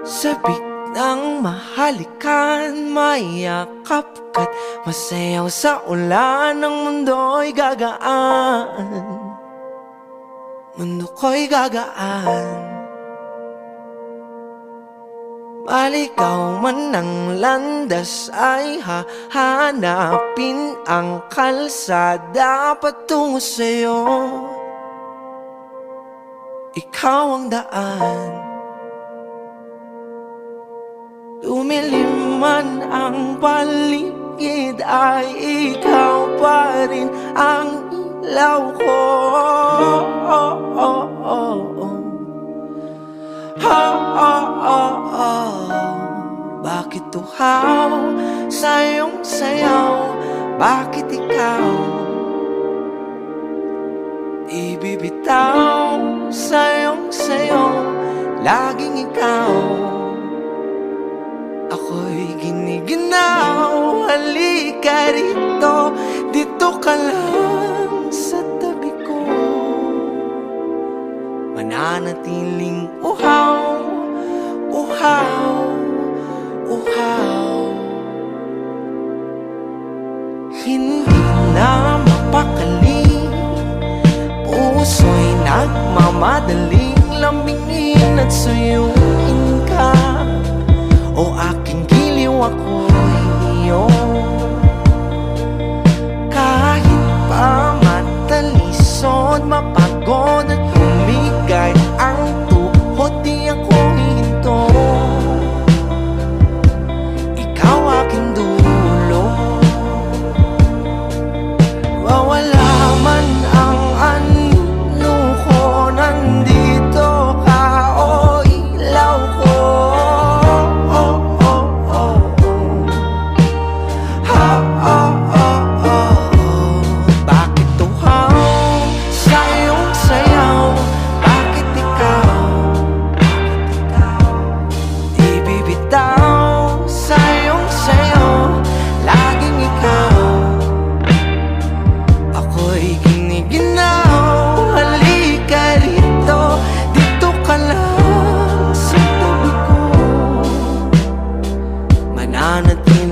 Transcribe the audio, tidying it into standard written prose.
Sabik ng mahalikan, mayakap ka't masayaw sa ulan. Ang mundo'y gagaan, mundo ko'y gagaan. Maligaw man ang landas ay hahanapin ang kalsada patungo sa'yo. Ikaw ang daan. Lumilim man ang paligid ay ikaw pa rin ang ilaw ko. Bakit tuhaw sa iyong sayaw? Bakit ikaw ibibitaw sa iyong sayaw? Laging ikaw, ako'y giniginaw. Halika rito, dito ka lang sa tabi ko. Mananatiling uhaw, uhaw, uhaw. Hindi na mapakali, puso'y nagmamadaling lambingin at suyuin ka. O aking giliw, ako'y iyo. Kahit pa matalisod, mapagod at humigay ang tuhod, di ako hihinto. Ikaw aking dulo. Wawala man ang ano ko, nandito ka, o ilaw ko. Bakit tuhaw sa iyong sayaw? Bakit ikaw ibibitaw sa iyong sayaw? Laging ikaw, ako'y giniginaw. Halika rito, dito ka lang sa tabi ko. Mananatiling